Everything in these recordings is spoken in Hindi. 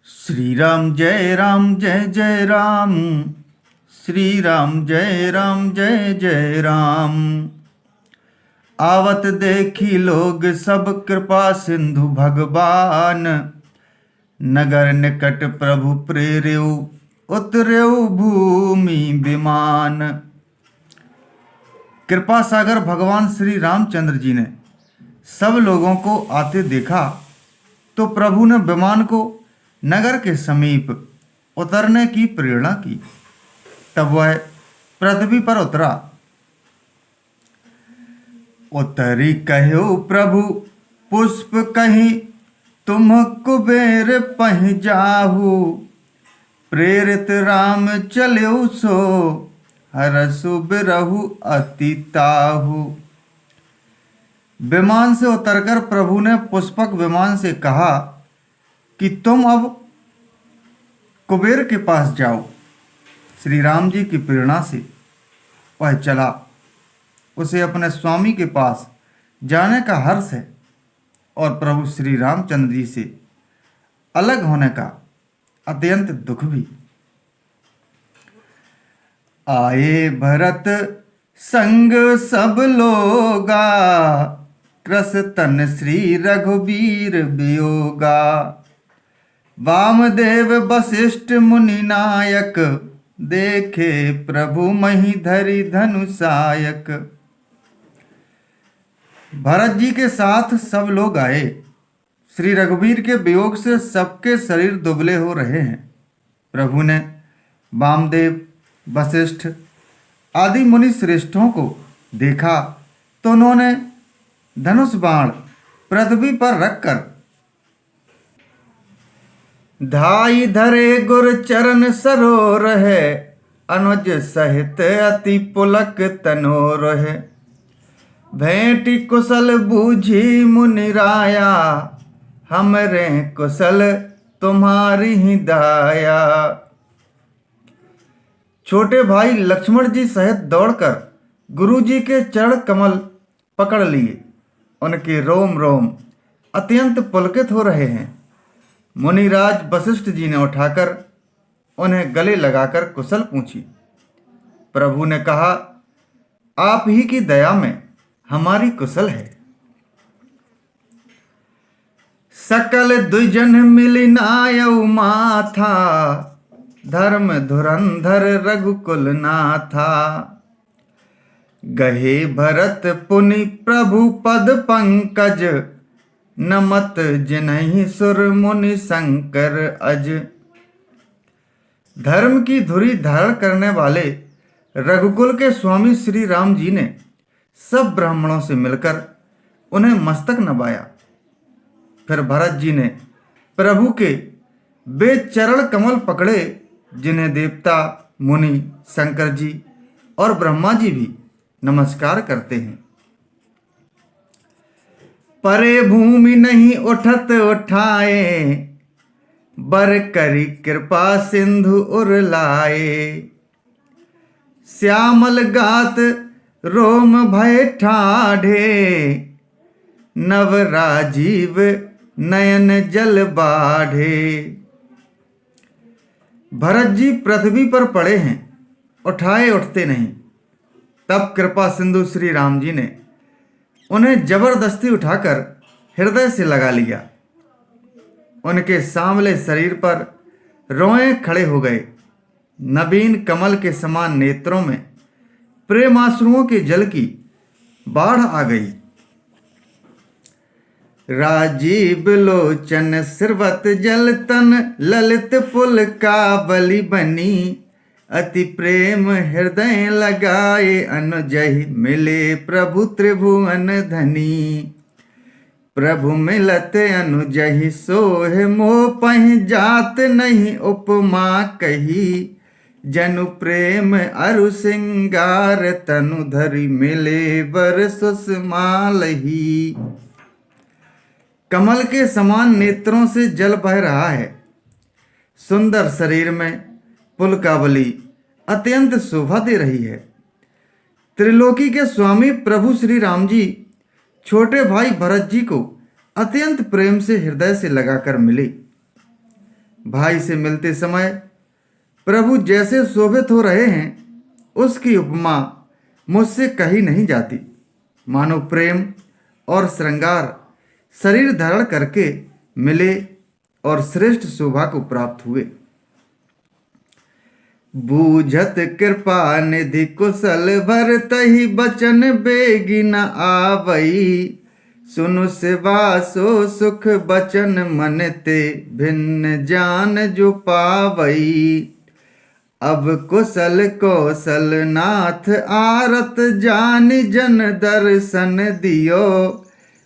श्री राम जय जय राम। श्री राम जय जय राम। आवत देखी लोग सब कृपा सिंधु भगवान। नगर निकट प्रभु प्रेर्यु उतर्यु भूमि विमान। कृपा सागर भगवान श्री रामचंद्र जी ने सब लोगों को आते देखा तो प्रभु ने विमान को नगर के समीप उतरने की प्रेरणा की। तब वह पृथ्वी पर उतरा। उतरी कहो प्रभु पुष्प कहीं तुम कुबेर पह जाहु। प्रेरित राम चल्यो सो हरसु बिरहु अति ताहु। विमान से उतरकर प्रभु ने पुष्पक विमान से कहा कि तुम अब कुबेर के पास जाओ। श्री राम जी की प्रेरणा से वह चला। उसे अपने स्वामी के पास जाने का हर्ष है और प्रभु श्री रामचंद्र जी से अलग होने का अत्यंत दुख भी। आए भरत संग सब लोगा। कृस तन श्री रघुबीर वियोगा। वामदेव वशिष्ठ मुनि नायक। देखे प्रभु मही धरि धनुषायक। भरत जी के साथ सब लोग आए। श्री रघुबीर के वियोग से सबके शरीर दुबले हो रहे हैं। प्रभु ने वामदेव वशिष्ठ आदि मुनि श्रेष्ठों को देखा तो उन्होंने धनुष बाण पृथ्वी पर रखकर धाई धरे गुर चरण सरोर है। अनुज सहित अति पुलक तनोर है। भेंटी कुशल बूझी मुनि राया। हमरे कुशल तुम्हारी ही दाया। छोटे भाई लक्ष्मण जी सहित दौड़कर गुरु जी के चरण कमल पकड़ लिए। उनके रोम रोम अत्यंत पुलकित हो रहे हैं। मुनिराज वशिष्ठ जी ने उठाकर उन्हें गले लगाकर कुशल पूछी। प्रभु ने कहा, आप ही की दया में हमारी कुशल है। सकल द्विजन मिली नायउ माथा। धर्म धुरंधर रघुकुल नाथा। गहे भरत पुनि प्रभु पद पंकज। नमत जिन्हि सुर मुनि शंकर अज। धर्म की धुरी धारण करने वाले रघुकुल के स्वामी श्री राम जी ने सब ब्राह्मणों से मिलकर उन्हें मस्तक नवाया। फिर भरत जी ने प्रभु के वे चरण कमल पकड़े जिन्हें देवता मुनि शंकर जी और ब्रह्मा जी भी नमस्कार करते हैं। परे भूमि नहीं उठत उठाए। बर करी कृपा सिंधु उर लाए। श्यामल गात रोम भय ठाढ़े। नव राजीव नयन जल बाढ़े। भरत जी पृथ्वी पर पड़े हैं, उठाए उठते नहीं। तब कृपा सिंधु श्री राम जी ने उन्हें जबरदस्ती उठाकर हृदय से लगा लिया। उनके सांवले शरीर पर रोए खड़े हो गए। नवीन कमल के समान नेत्रों में प्रेमाश्रुओं के जल की बाढ़ आ गई। राजीव लोचन सिरवत जल तन ललित पुल का बलि बनी। अति प्रेम हृदय लगाए अनुजहि मिले प्रभु त्रिभुवन धनी। प्रभु मिलत अनुजहि सोह मोह पहि जात नहीं उपमा कही। जनु प्रेम अरु सिंगार तनु धरि मिले बर सुषमालही। कमल के समान नेत्रों से जल बह रहा है। सुंदर शरीर में पुलकावली अत्यंत शोभा दे रही है। त्रिलोकी के स्वामी प्रभु श्री राम जी छोटे भाई भरत जी को अत्यंत प्रेम से हृदय से लगाकर मिले। भाई से मिलते समय प्रभु जैसे शोभित हो रहे हैं उसकी उपमा मुझसे कही नहीं जाती। मानो प्रेम और श्रृंगार शरीर धारण करके मिले और श्रेष्ठ शोभा को प्राप्त हुए। बूझत कृपा निधि कुशल भरतहि बचन बेगी न आवई। सुनु सेवा सो सुख बचन मन ते भिन्न जान जो पावई। अब कुशल कौशल नाथ आरत जान जन दर्शन दियो।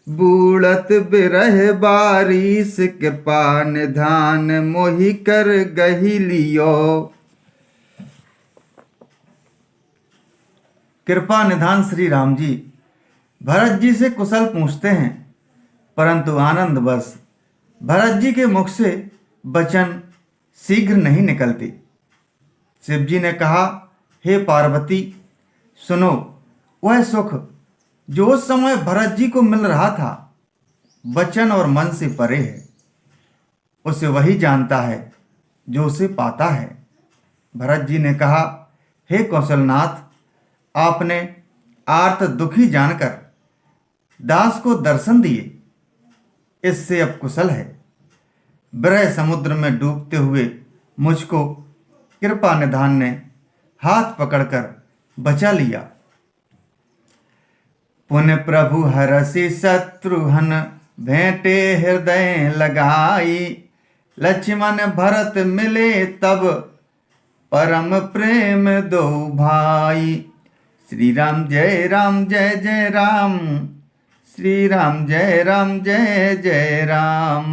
बूढ़त बिरह बारिश कृपा निधान मोहि कर गही लियो। कृपा निधान श्री राम जी भरत जी से कुशल पूछते हैं, परंतु आनंदवश भरत जी के मुख से वचन शीघ्र नहीं निकलते। शिव जी ने कहा, हे पार्वती सुनो, वह सुख जो उस समय भरत जी को मिल रहा था वचन और मन से परे है। उसे वही जानता है जो उसे पाता है। भरत जी ने कहा, हे कौशलनाथ, आपने आर्त दुखी जानकर दास को दर्शन दिए, इससे अब कुशल है। विरह समुद्र में डूबते हुए मुझको कृपा निधान ने हाथ पकड़कर बचा लिया। पुण्य प्रभु हरसि शत्रुघ्न भेंटे हृदय लगाई। लक्ष्मण भरत मिले तब परम प्रेम दो भाई। श्री राम जय जय राम, श्री राम जय जय राम।